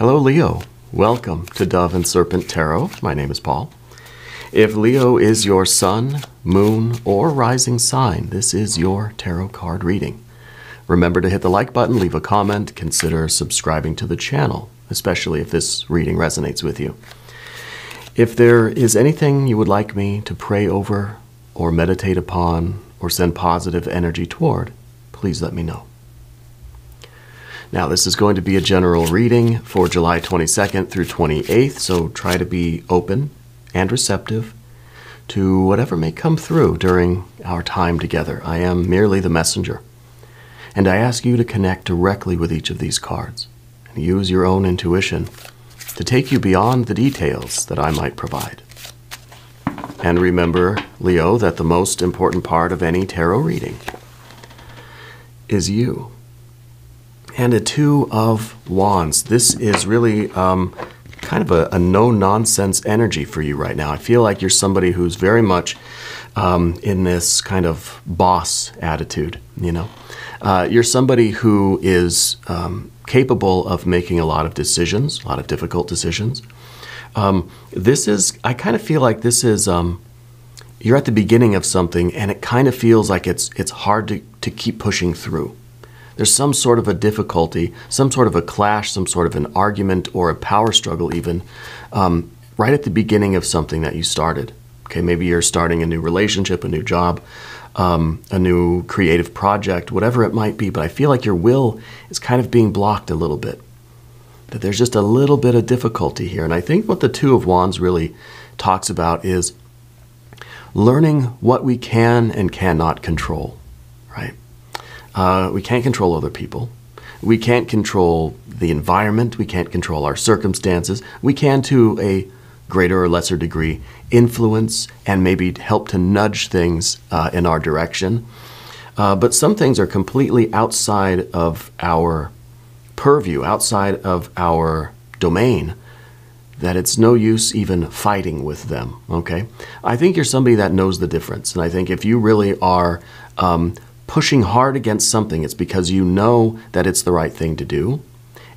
Hello, Leo. Welcome to Dove and Serpent Tarot. My name is Paul. If Leo is your sun, moon, or rising sign, this is your tarot card reading. Remember to hit the like button, leave a comment, consider subscribing to the channel, especially if this reading resonates with you. If there is anything you would like me to pray over or meditate upon or send positive energy toward, please let me know. Now, this is going to be a general reading for July 22nd through 28th, so try to be open and receptive to whatever may come through during our time together. I am merely the messenger, and I ask you to connect directly with each of these cards and use your own intuition to take you beyond the details that I might provide. And remember, Leo, that the most important part of any tarot reading is you. And a Two of Wands. This is really kind of a no-nonsense energy for you right now. I feel like you're somebody who's very much in this kind of boss attitude, you know. You're somebody who is capable of making a lot of decisions, a lot of difficult decisions. I kind of feel like this is, you're at the beginning of something and it kind of feels like it's hard to keep pushing through. There's some sort of a difficulty, some sort of a clash, some sort of an argument or a power struggle even, right at the beginning of something that you started. Okay, maybe you're starting a new relationship, a new job, a new creative project, whatever it might be, but I feel like your will is kind of being blocked a little bit. That there's just a little bit of difficulty here. And I think what the Two of Wands really talks about is learning what we can and cannot control, right? We can't control other people. We can't control the environment. We can't control our circumstances. We can, to a greater or lesser degree, influence and maybe help to nudge things in our direction. But some things are completely outside of our purview, outside of our domain, that it's no use even fighting with them, okay? I think you're somebody that knows the difference. And I think if you really are pushing hard against something, it's because you know that it's the right thing to do,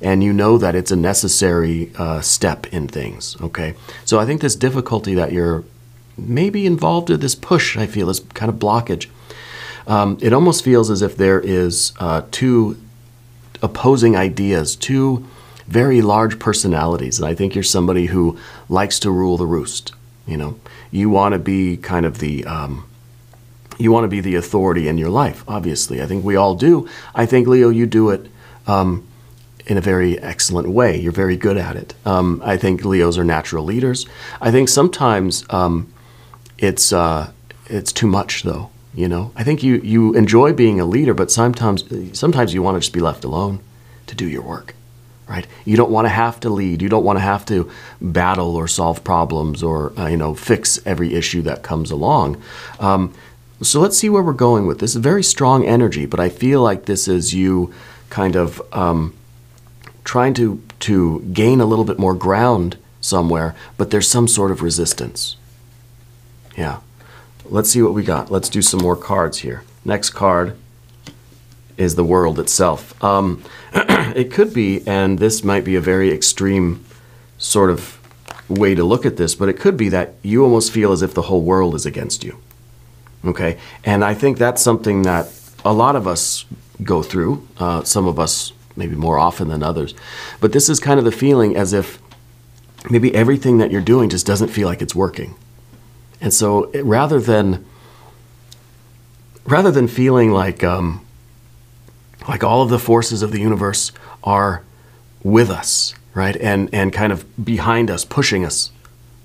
and you know that it's a necessary step in things, okay? So I think this difficulty that you're maybe involved with, this push, I feel, is kind of blockage. It almost feels as if there is two opposing ideas, two very large personalities, and I think you're somebody who likes to rule the roost, you know? You want to be kind of the... You want to be the authority in your life, obviously. I think we all do. I think, Leo, you do it in a very excellent way. You're very good at it. I think Leos are natural leaders. I think sometimes it's too much, though. You know, I think you enjoy being a leader, but sometimes you want to just be left alone to do your work, right? You don't want to have to lead. You don't want to have to battle or solve problems or fix every issue that comes along. So let's see where we're going with this. This is very strong energy, but I feel like this is you kind of trying to gain a little bit more ground somewhere, but there's some sort of resistance. Yeah. Let's see what we got. Let's do some more cards here. Next card is the World itself. It could be, and this might be a very extreme sort of way to look at this, but it could be that you almost feel as if the whole world is against you. Okay, and I think that's something that a lot of us go through, some of us maybe more often than others. But this is kind of the feeling as if maybe everything that you're doing just doesn't feel like it's working. And so rather than feeling like all of the forces of the universe are with us, right, and kind of behind us, pushing us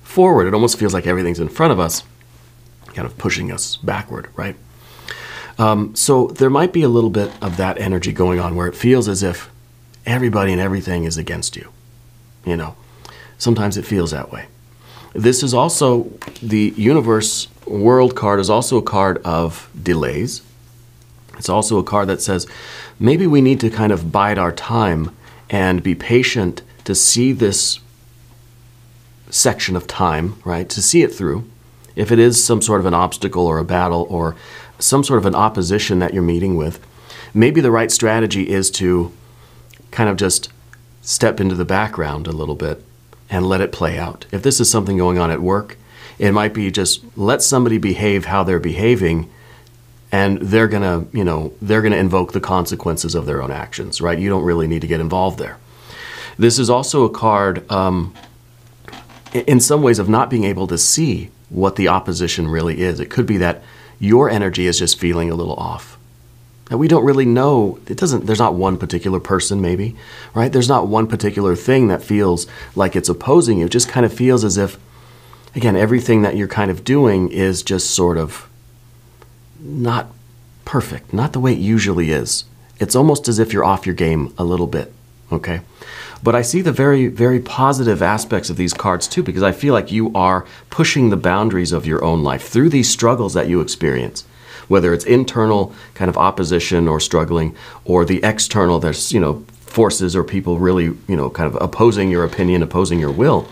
forward, it almost feels like everything's in front of us, kind of pushing us backward, right? So there might be a little bit of that energy going on where it feels as if everybody and everything is against you. You know, sometimes it feels that way. This is also, the Universe World card is also a card of delays. It's also a card that says maybe we need to kind of bide our time and be patient to see this section of time, right? To see it through. If it is some sort of an obstacle or a battle or some sort of an opposition that you're meeting with, maybe the right strategy is to kind of just step into the background a little bit and let it play out. If this is something going on at work, it might be just let somebody behave how they're behaving, and they're gonna invoke the consequences of their own actions, right? You don't really need to get involved there. This is also a card, in some ways, of not being able to see what the opposition really is. It could be that your energy is just feeling a little off. And we don't really know. There's not one particular person, maybe, right? There's not one particular thing that feels like it's opposing you. It just kind of feels as if, again, everything that you're kind of doing is just sort of not perfect, not the way it usually is. It's almost as if you're off your game a little bit, okay? But I see the very, very positive aspects of these cards too, because I feel like you are pushing the boundaries of your own life through these struggles that you experience, whether it's internal kind of opposition or struggling, or the external, there's, forces or people really, kind of opposing your opinion, opposing your will.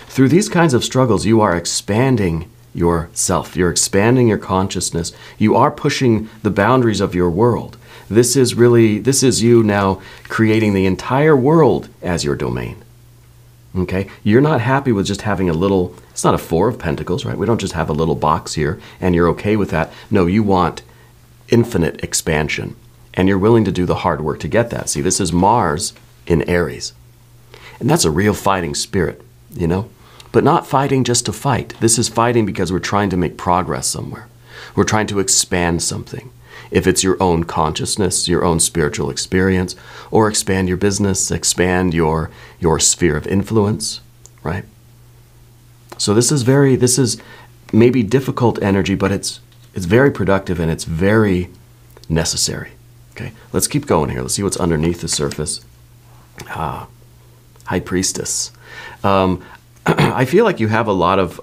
Through these kinds of struggles, you are expanding yourself. You're expanding your consciousness. You are pushing the boundaries of your world. This is you now creating the entire world as your domain. Okay? You're not happy with just having a little, it's not a Four of Pentacles, right? We don't just have a little box here and you're okay with that. No, you want infinite expansion, and you're willing to do the hard work to get that. See, this is Mars in Aries. And that's a real fighting spirit, But not fighting just to fight. This is fighting because we're trying to make progress somewhere. We're trying to expand something. If it's your own consciousness, your own spiritual experience, or expand your business, expand your sphere of influence, right? So this is maybe difficult energy, but it's very productive and it's very necessary. Okay, let's keep going here. Let's see what's underneath the surface. High Priestess. I feel like you have a lot of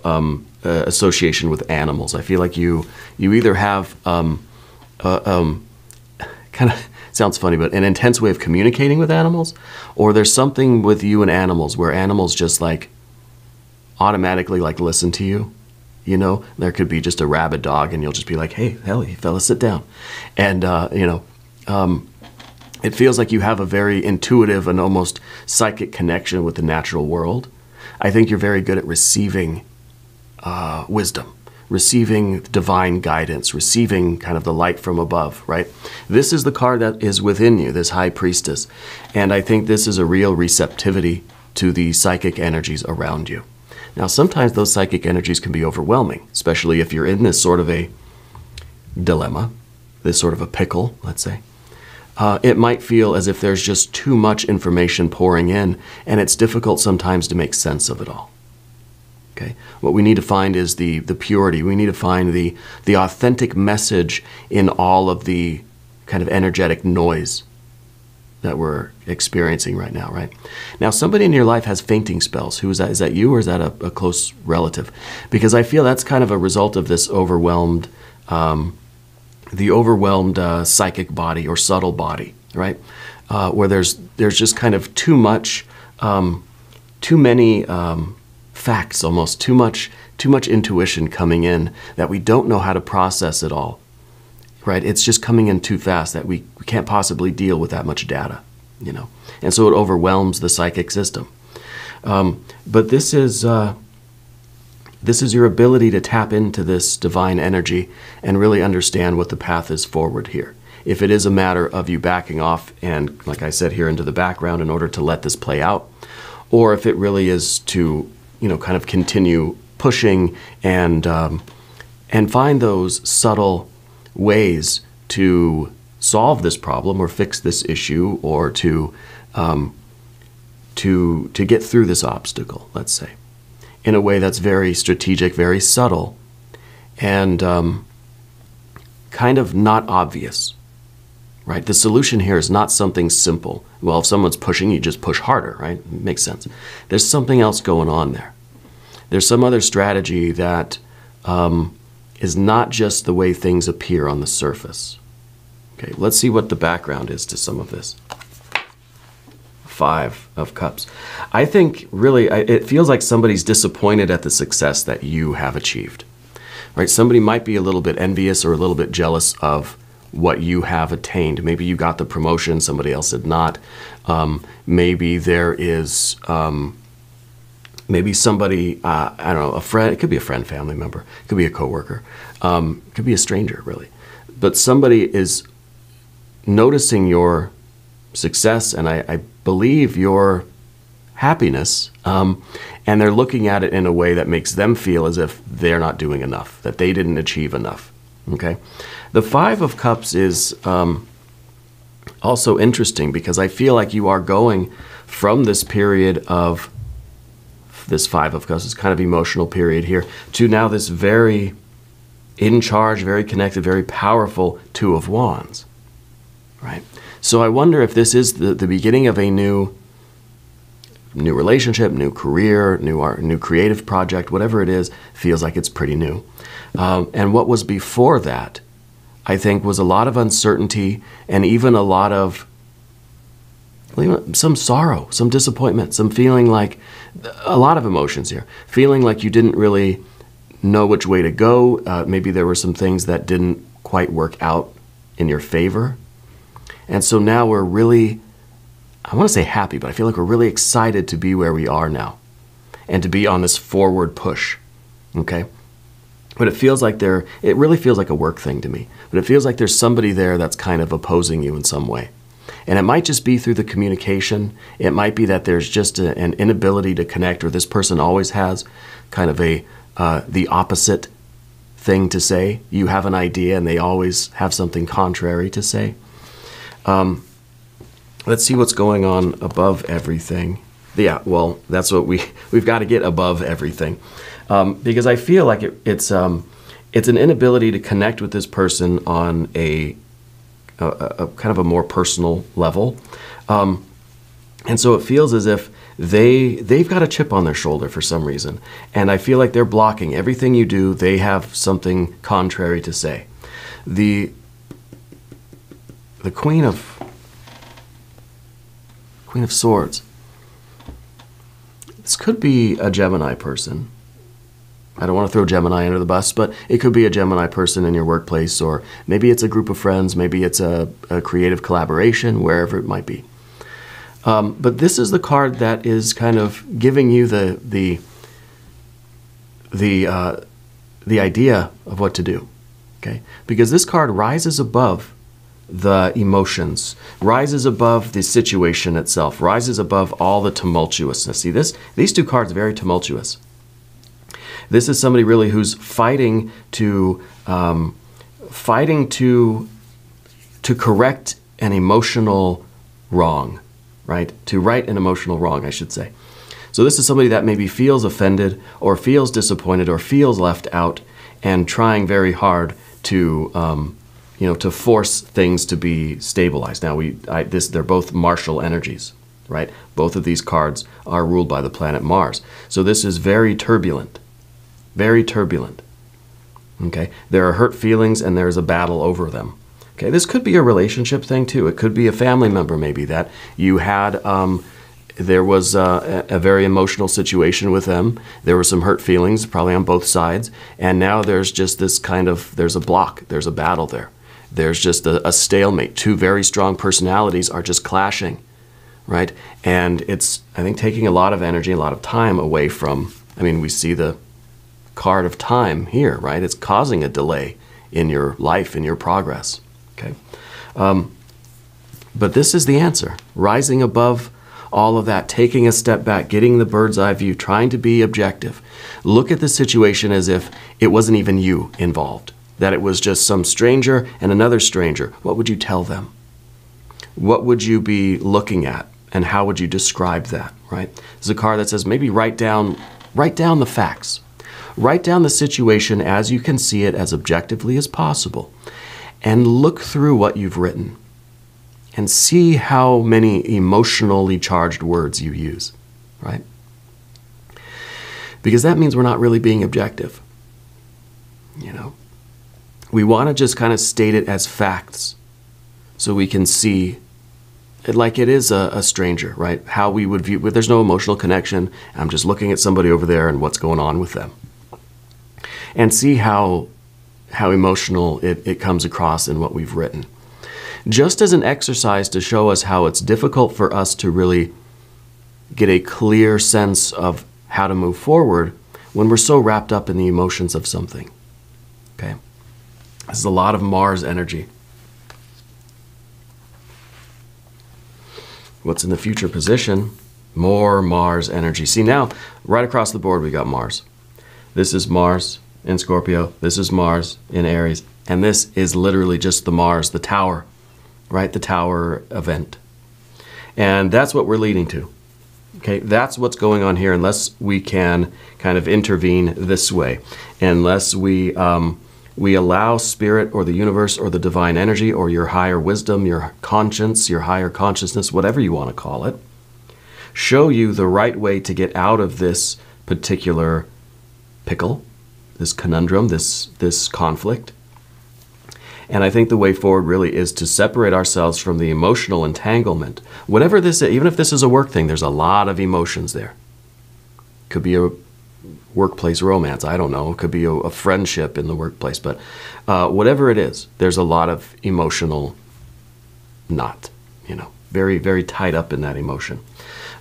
association with animals. I feel like you either have kind of sounds funny, but an intense way of communicating with animals, or there's something with you and animals where animals just like automatically like listen to you. There could be just a rabid dog, and you'll just be like, "Hey, hell, you fella, sit down," and it feels like you have a very intuitive and almost psychic connection with the natural world. I think you're very good at receiving wisdom, receiving divine guidance, receiving kind of the light from above, right? This is the card that is within you, this High Priestess. And I think this is a real receptivity to the psychic energies around you. Now, sometimes those psychic energies can be overwhelming, especially if you're in this sort of a dilemma, this sort of a pickle, let's say. It might feel as if there's just too much information pouring in, and it's difficult sometimes to make sense of it all. Okay? What we need to find is the purity. We need to find the authentic message in all of the kind of energetic noise that we're experiencing right now, right? Now, somebody in your life has fainting spells. Who is that? Is that you, or is that a close relative? Because I feel that's kind of a result of this overwhelmed psychic body or subtle body, right? Where there's just kind of too much, too many facts, almost too much intuition coming in that we don't know how to process it all, right? It's just coming in too fast that we can't possibly deal with that much data, and so it overwhelms the psychic system. But this is your ability to tap into this divine energy and really understand what the path is forward here. If it is a matter of you backing off and, like I said, here into the background in order to let this play out, or if it really is to, kind of continue pushing and find those subtle ways to solve this problem or fix this issue, or to get through this obstacle, let's say, in a way that's very strategic, very subtle, and kind of not obvious, right? The solution here is not something simple. Well, if someone's pushing, you just push harder, right? It makes sense. There's something else going on there. There's some other strategy that is not just the way things appear on the surface. Okay, let's see what the background is to some of this. 5 of Cups. I think really it feels like somebody's disappointed at the success that you have achieved, right? Somebody might be a little bit envious or a little bit jealous of what you have attained. Maybe you got the promotion, somebody else did not. Maybe there is, maybe somebody, I don't know, a friend, it could be a friend, family member, it could be a coworker, it could be a stranger, really. But somebody is noticing your success, and I believe your happiness, and they're looking at it in a way that makes them feel as if they're not doing enough, that they didn't achieve enough. Okay, the Five of Cups is also interesting because I feel like you are going from this period of this Five of Cups, this kind of emotional period here, to now this very in charge, very connected, very powerful Two of Wands, right? So I wonder if this is the beginning of a new relationship, new career, new art, new creative project, whatever it is, feels like it's pretty new. And what was before that, I think, was a lot of uncertainty and even a lot of some sorrow, some disappointment, some feeling like, a lot of emotions here, feeling like you didn't really know which way to go. Maybe there were some things that didn't quite work out in your favor. And so now we're really, I want to say happy, but I feel like we're really excited to be where we are now and to be on this forward push, okay? But it feels like it really feels like a work thing to me, but it feels like there's somebody there that's kind of opposing you in some way. And it might just be through the communication. It might be that there's just an inability to connect, or this person always has kind of the opposite thing to say. You have an idea and they always have something contrary to say. Let's see what's going on above everything. Yeah, well, that's what we've got to get above everything. Because I feel like it's an inability to connect with this person on a kind of a more personal level. And so it feels as if they've got a chip on their shoulder for some reason. And I feel like they're blocking everything you do. They have something contrary to say. The Queen of Swords. This could be a Gemini person. I don't want to throw Gemini under the bus, but it could be a Gemini person in your workplace, or maybe it's a group of friends, maybe it's a creative collaboration, wherever it might be. But this is the card that is kind of giving you the idea of what to do, okay? Because this card rises above the emotions, rises above the situation itself, rises above all the tumultuousness. See, these two cards are very tumultuous. This is somebody really who's fighting to correct an emotional wrong, right? To right an emotional wrong, I should say. So this is somebody that maybe feels offended or feels disappointed or feels left out and trying very hard to, to force things to be stabilized. Now, they're both martial energies, right? Both of these cards are ruled by the planet Mars. So this is very turbulent. Very turbulent. Okay, there are hurt feelings and there's a battle over them. Okay, this could be a relationship thing too. It could be a family member maybe that you had, there was a very emotional situation with them. There were some hurt feelings probably on both sides. And now there's just this there's a block, there's a battle there. There's just a stalemate. Two very strong personalities are just clashing, right? And it's, I think, taking a lot of energy, a lot of time away from, we see the card of time here, right? It's causing a delay in your life, in your progress, okay? But this is the answer. Rising above all of that, taking a step back, getting the bird's eye view, trying to be objective. Look at the situation as if it wasn't even you involved, that it was just some stranger and another stranger. What would you tell them? What would you be looking at, and how would you describe that, right? There's a card that says maybe write down the facts. Write down the situation as you can see it, as objectively as possible, and look through what you've written and see how many emotionally charged words you use, right? Because that means we're not really being objective. We want to just kind of state it as facts so we can see it like it is a stranger, right? How we would view, but there's no emotional connection. I'm just looking at somebody over there and what's going on with them. And see how how emotional it comes across in what we've written. Just as an exercise to show us how it's difficult for us to really get a clear sense of how to move forward when we're so wrapped up in the emotions of something. Okay? This is a lot of Mars energy. What's in the future position? More Mars energy. See now, right across the board we got Mars. This is Mars in Scorpio. This is Mars in Aries. And this is literally just the Mars, the tower, right? The tower event. And that's what we're leading to. Okay, that's what's going on here unless we can kind of intervene this way. Unless we allow spirit or the universe or the divine energy or your higher wisdom, your conscience, your higher consciousness, whatever you want to call it, show you the right way to get out of this particular pickle, this conundrum, this conflict. And I think the way forward really is to separate ourselves from the emotional entanglement. Whatever this is, even if this is a work thing, there's a lot of emotions there. Could be a workplace romance, I don't know. It could be a friendship in the workplace. But whatever it is, there's a lot of emotional knot, very, very tied up in that emotion.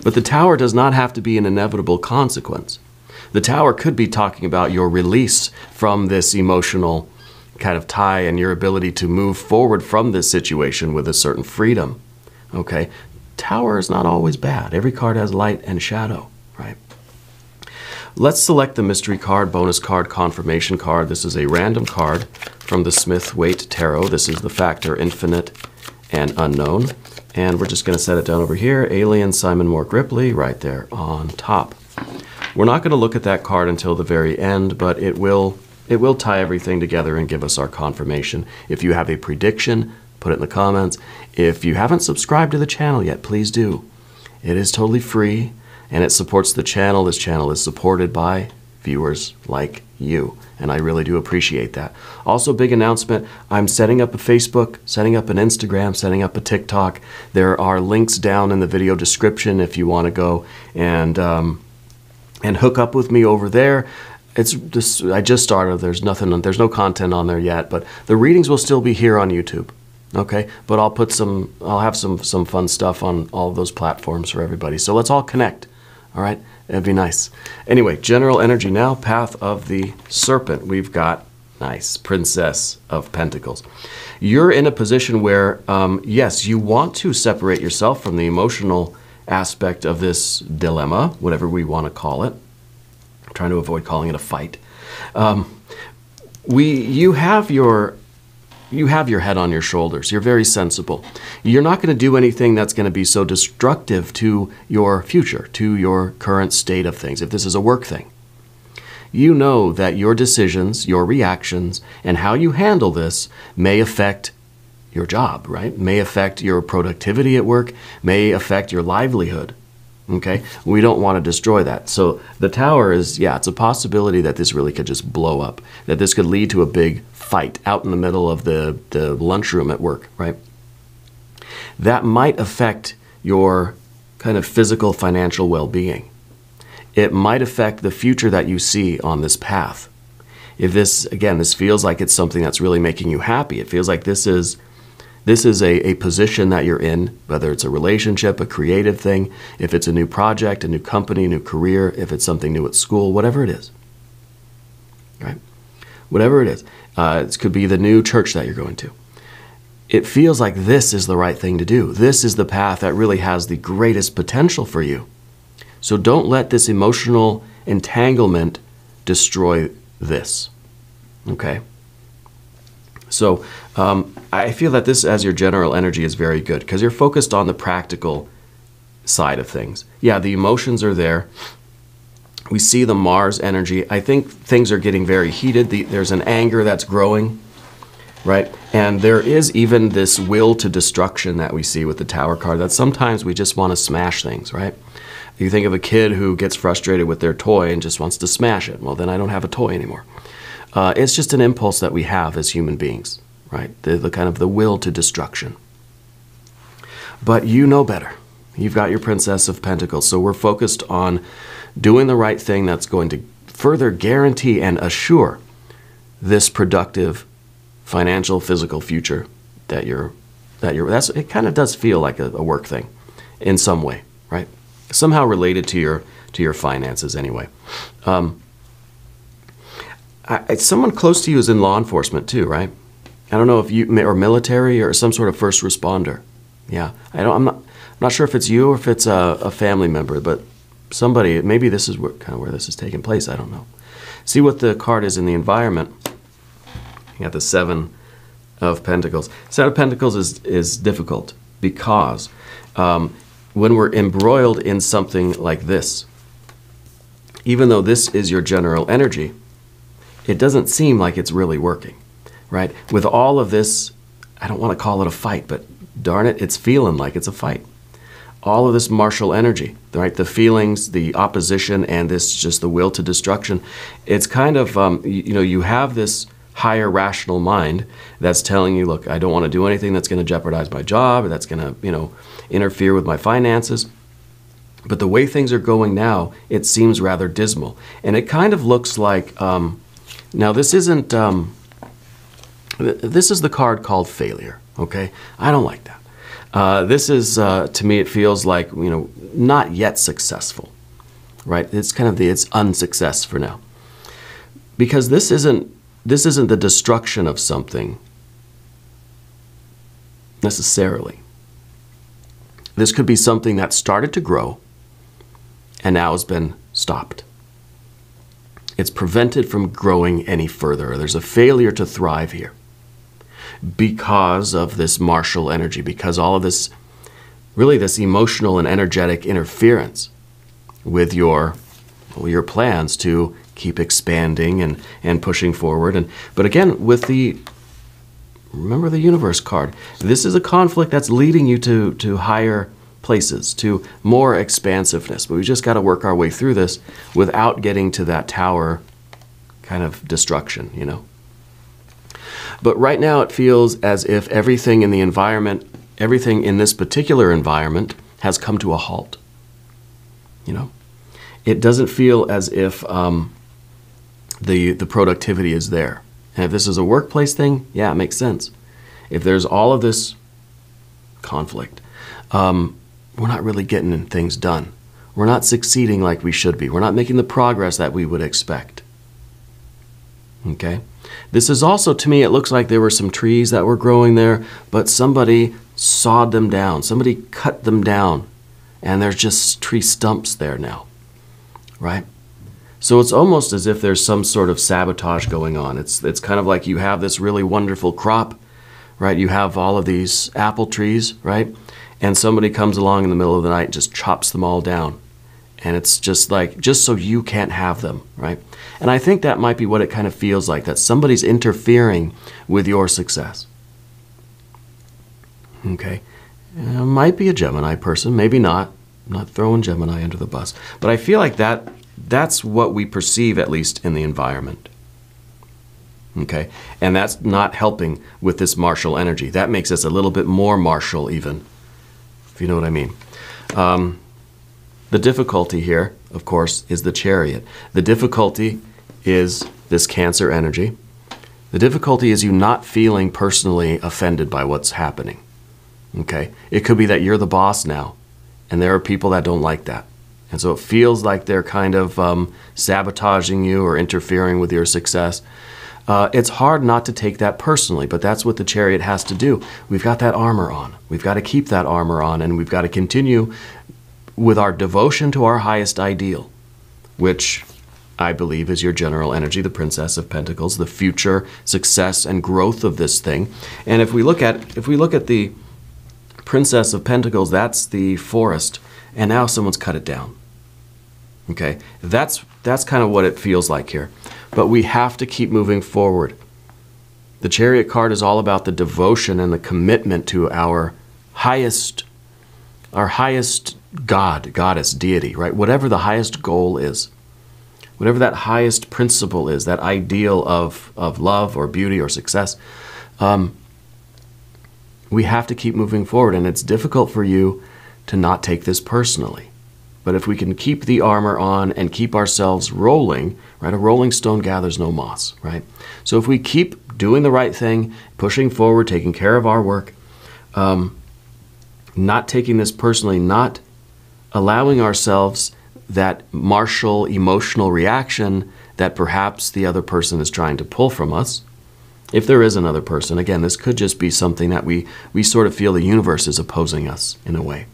But the tower does not have to be an inevitable consequence. The tower could be talking about your release from this emotional kind of tie and your ability to move forward from this situation with a certain freedom. Okay? Tower is not always bad. Every card has light and shadow, right? Let's select the mystery card, bonus card, confirmation card. This is a random card from the Smith-Waite Tarot. This is the factor infinite and unknown. And we're just going to set it down over here. Alien Simon Mork Ripley right there on top. We're not going to look at that card until the very end, but it will tie everything together and give us our confirmation. If you have a prediction, put it in the comments. If you haven't subscribed to the channel yet, please do. It is totally free, and it supports the channel. This channel is supported by viewers like you, and I really do appreciate that. Also, big announcement, I'm setting up a Facebook, setting up an Instagram, setting up a TikTok. There are links down in the video description if you want to go and hook up with me over there. It's just, I just started. There's no content on there yet, but the readings will still be here on YouTube. Okay, but I'll have some fun stuff on all of those platforms for everybody. So let's all connect. All right, it'd be nice. Anyway, general energy now. Path of the Serpent. We've got nice Princess of Pentacles. You're in a position where, yes, you want to separate yourself from the emotional aspect of this dilemma, whatever we want to call it. I'm trying to avoid calling it a fight. You have your head on your shoulders. You're very sensible. You're not going to do anything that's going to be so destructive to your future, to your current state of things, if this is a work thing. You know that your decisions, your reactions, and how you handle this may affect your job, right? May affect your productivity at work, may affect your livelihood. Okay? We don't want to destroy that. So the tower is, yeah, it's a possibility that this really could just blow up, that this could lead to a big fight out in the middle of the lunchroom at work, right? That might affect your kind of physical, financial well-being. It might affect the future that you see on this path. If this, again, this feels like it's something that's really making you happy, it feels like this is a position that you're in, whether it's a relationship, a creative thing, if it's a new project, a new company, a new career, if it's something new at school, whatever it is, right? Whatever it is. It could be the new church that you're going to. It feels like this is the right thing to do. This is the path that really has the greatest potential for you. So don't let this emotional entanglement destroy this, okay? So I feel that this, as your general energy, is very good because you're focused on the practical side of things. Yeah, the emotions are there. We see the Mars energy. I think things are getting very heated. There's an anger that's growing, right? And there is even this will to destruction that we see with the Tower card, that sometimes we just want to smash things, right? You think of a kid who gets frustrated with their toy and just wants to smash it. Well, then I don't have a toy anymore. It's just an impulse that we have as human beings, right? The kind of the will to destruction. But you know better. You've got your Princess of Pentacles, so we're focused on doing the right thing that's going to further guarantee and assure this productive financial, physical future it kind of does feel like a work thing in some way, right? Somehow related to your finances anyway. Someone close to you is in law enforcement too, right? I don't know if you, or military or some sort of first responder. Yeah, I'm not sure if it's you or if it's a family member, but somebody, maybe this is kind of where this is taking place. I don't know. See what the card is in the environment. You got the Seven of Pentacles. Seven of Pentacles is difficult because when we're embroiled in something like this, even though this is your general energy, it doesn't seem like it's really working, right? With all of this, I don't want to call it a fight, but darn it, it's feeling like it's a fight. All of this martial energy, right? The feelings, the opposition, and this just the will to destruction. It's kind of, you have this higher rational mind that's telling you, look, I don't want to do anything that's going to jeopardize my job or that's going to, interfere with my finances. But the way things are going now, it seems rather dismal. And it kind of looks like, now this isn't, this is the card called failure, okay? I don't like that. This is, to me, it feels like, not yet successful, right? It's kind of it's unsuccess for now. Because this isn't the destruction of something necessarily. This could be something that started to grow and now has been stopped. It's prevented from growing any further. There's a failure to thrive here because of this martial energy, because all of this, really this emotional and energetic interference with your plans to keep expanding and pushing forward. But again, with remember the universe card, this is a conflict that's leading you to higher places, to more expansiveness. But we just got to work our way through this without getting to that tower kind of destruction, But right now it feels as if everything in the environment, everything in this particular environment has come to a halt. It doesn't feel as if the productivity is there. And if this is a workplace thing, yeah, it makes sense. If there's all of this conflict, we're not really getting things done. We're not succeeding like we should be. We're not making the progress that we would expect. Okay? This is also, to me, it looks like there were some trees that were growing there, but somebody sawed them down. Somebody cut them down, and there's just tree stumps there now, right? So it's almost as if there's some sort of sabotage going on. It's kind of like you have this really wonderful crop, right? You have all of these apple trees, right? And somebody comes along in the middle of the night and just chops them all down. And it's just so you can't have them, right? And I think that might be what it kind of feels like, that somebody's interfering with your success. Okay? It might be a Gemini person, maybe not. I'm not throwing Gemini under the bus. But I feel like that's what we perceive, at least in the environment. Okay? And that's not helping with this martial energy. That makes us a little bit more martial even, if you know what I mean. The difficulty here, of course, is the Chariot. The difficulty is this Cancer energy. The difficulty is you not feeling personally offended by what's happening. Okay? It could be that you're the boss now, and there are people that don't like that. And so it feels like they're kind of sabotaging you or interfering with your success. It's hard not to take that personally, but that's what the Chariot has to do. We've got that armor on. We've got to keep that armor on, and we've got to continue with our devotion to our highest ideal, which I believe is your general energy, the Princess of Pentacles, the future success and growth of this thing. And if we look at the Princess of Pentacles, that's the forest, and now someone's cut it down. Okay, that's kind of what it feels like here. But we have to keep moving forward. The Chariot card is all about the devotion and the commitment to our highest God, goddess, deity, right? Whatever the highest goal is, whatever that highest principle is, that ideal of love or beauty or success, we have to keep moving forward. And it's difficult for you to not take this personally. But if we can keep the armor on and keep ourselves rolling, right? A rolling stone gathers no moss, right? So if we keep doing the right thing, pushing forward, taking care of our work, not taking this personally, not allowing ourselves that martial emotional reaction that perhaps the other person is trying to pull from us. If there is another person, again, this could just be something that we sort of feel the universe is opposing us in a way,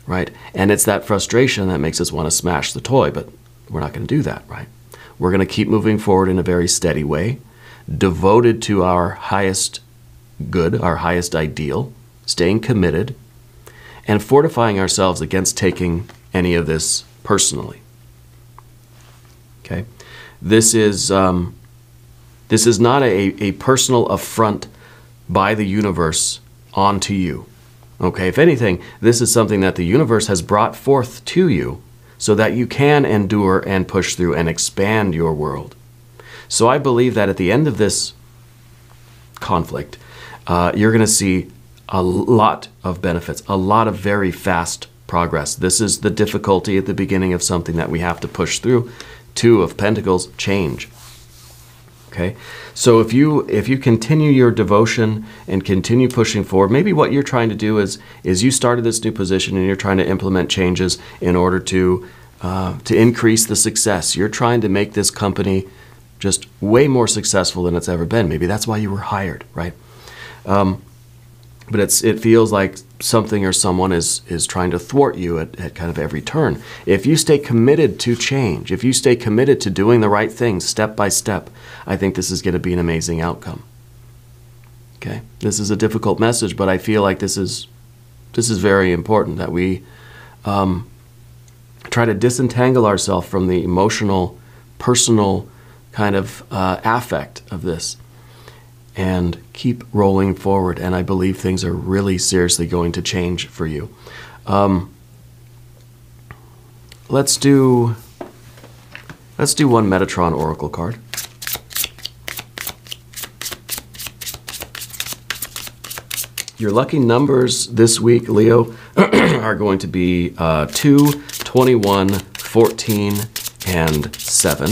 right? And it's that frustration that makes us want to smash the toy, but we're not going to do that, right? We're going to keep moving forward in a very steady way, devoted to our highest good, our highest ideal, staying committed, and fortifying ourselves against taking any of this personally. Okay? This is not a personal affront by the universe onto you. Okay? If anything, this is something that the universe has brought forth to you so that you can endure and push through and expand your world. So I believe that at the end of this conflict, you're going to see a lot of benefits, a lot of very fast progress. This is the difficulty at the beginning of something that we have to push through. 2 of Pentacles, change. Okay? So if you continue your devotion and continue pushing forward, maybe what you're trying to do is you started this new position and you're trying to implement changes in order to increase the success. You're trying to make this company just way more successful than it's ever been. Maybe that's why you were hired, right? But it feels like something or someone is trying to thwart you at kind of every turn. If you stay committed to change, if you stay committed to doing the right things step by step, I think this is going to be an amazing outcome. Okay? This is a difficult message, but I feel like this is very important that we try to disentangle ourselves from the emotional, personal kind of affect of this and keep rolling forward. And I believe things are really seriously going to change for you. Let's do one Metatron Oracle card. Your lucky numbers this week, Leo, are going to be 2, 21, 14, and 7.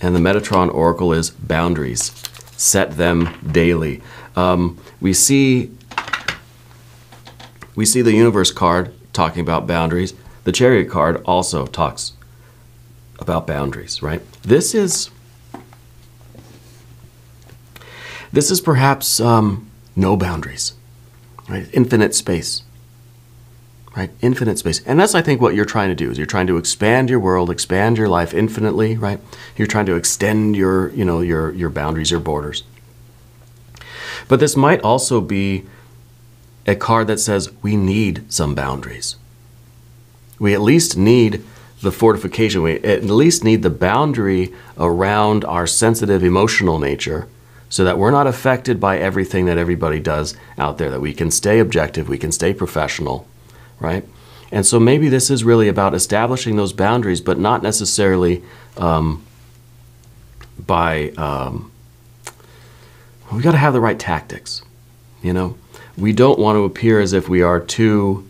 And the Metatron Oracle is boundaries. Set them daily. We see the Universe card talking about boundaries. The Chariot card also talks about boundaries, right? This is perhaps no boundaries, right? Infinite space, right? Infinite space. And that's, I think, what you're trying to do, is you're trying to expand your world, expand your life infinitely, right? You're trying to extend your boundaries, your borders. But this might also be a card that says we need some boundaries. We at least need the fortification. We at least need the boundary around our sensitive emotional nature so that we're not affected by everything that everybody does out there, that we can stay objective, we can stay professional, right? And so maybe this is really about establishing those boundaries, but not necessarily we got to have the right tactics, you know? We don't want to appear as if we are too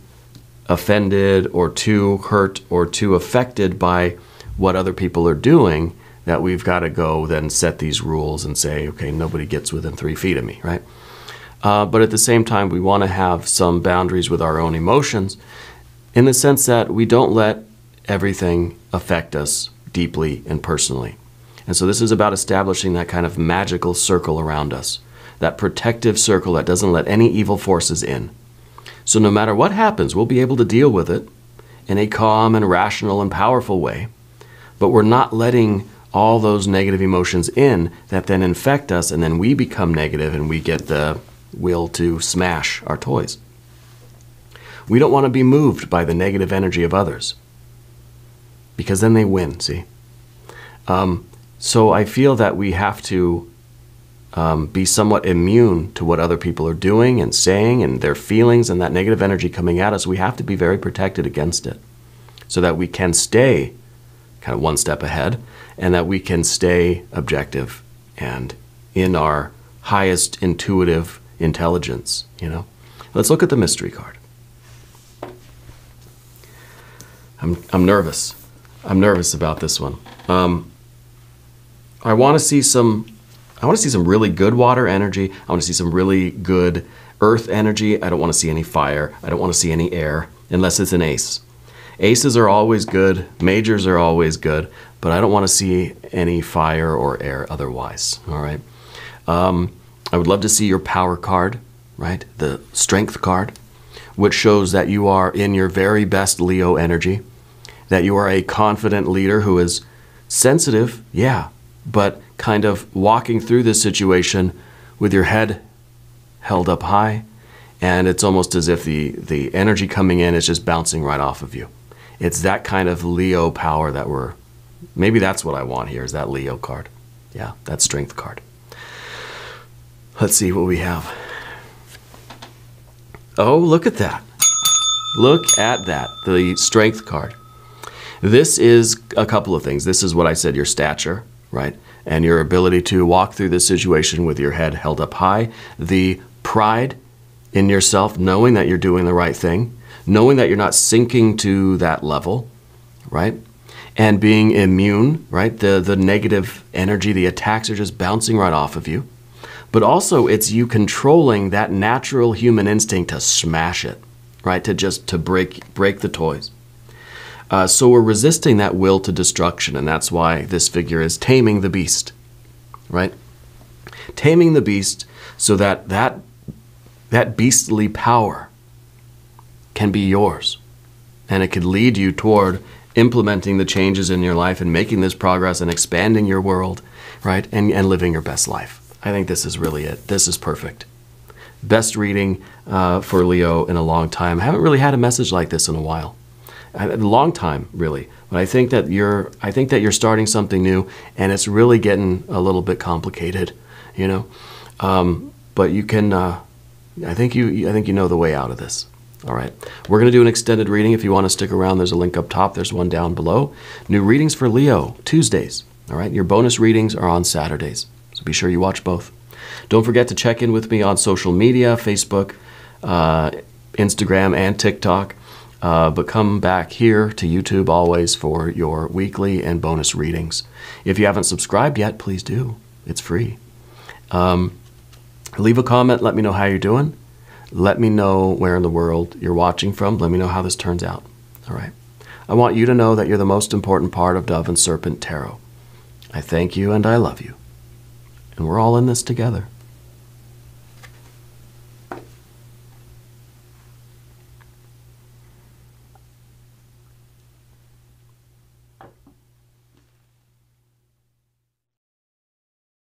offended or too hurt or too affected by what other people are doing, that we've got to go then set these rules and say, okay, nobody gets within 3 feet of me, right? But at the same time, we want to have some boundaries with our own emotions in the sense that we don't let everything affect us deeply and personally. And so this is about establishing that kind of magical circle around us, that protective circle that doesn't let any evil forces in. So no matter what happens, we'll be able to deal with it in a calm and rational and powerful way, but we're not letting all those negative emotions in that then infect us, and then we become negative and we get the will to smash our toys. We don't want to be moved by the negative energy of others, because then they win, see? So I feel that we have to be somewhat immune to what other people are doing and saying and their feelings and that negative energy coming at us. We have to be very protected against it so that we can stay kind of one step ahead and that we can stay objective and in our highest intuitive intelligence, you know? Let's look at the mystery card. I'm nervous. I'm nervous about this one. I want to see some really good water energy. I want to see some really good earth energy. I don't want to see any fire. I don't want to see any air unless it's an ace. Aces are always good. Majors are always good. But I don't want to see any fire or air otherwise. All right. I would love to see your power card, right? The strength card, which shows that you are in your very best Leo energy, that you are a confident leader who is sensitive, yeah, but kind of walking through this situation with your head held up high, and it's almost as if the energy coming in is just bouncing right off of you. It's that kind of Leo power that maybe that's what I want here, is that Leo card. Yeah, that strength card. Let's see what we have. Oh, look at that. Look at that, the strength card. This is a couple of things. This is what I said, your stature, right? And your ability to walk through this situation with your head held up high. The pride in yourself, knowing that you're doing the right thing, knowing that you're not sinking to that level, right? And being immune, right? The negative energy, the attacks are just bouncing right off of you. But also it's you controlling that natural human instinct to smash it, right? To break the toys. So we're resisting that will to destruction, and that's why this figure is taming the beast, right? Taming the beast so that beastly power can be yours, and it could lead you toward implementing the changes in your life and making this progress and expanding your world, right? And living your best life. I think this is really it. This is perfect. Best reading for Leo in a long time. I haven't really had a message like this in a while. A long time, really. But I think that you're starting something new, and it's really getting a little bit complicated, you know. But you can. I think you know the way out of this. All right. We're going to do an extended reading. If you want to stick around, there's a link up top. There's one down below. New readings for Leo Tuesdays. All right. Your bonus readings are on Saturdays, so be sure you watch both. Don't forget to check in with me on social media: Facebook, Instagram, and TikTok. But come back here to YouTube always for your weekly and bonus readings. If you haven't subscribed yet, please do. It's free. Leave a comment. Let me know how you're doing. Let me know where in the world you're watching from. Let me know how this turns out. All right. I want you to know that you're the most important part of Dove and Serpent Tarot. I thank you and I love you. And we're all in this together.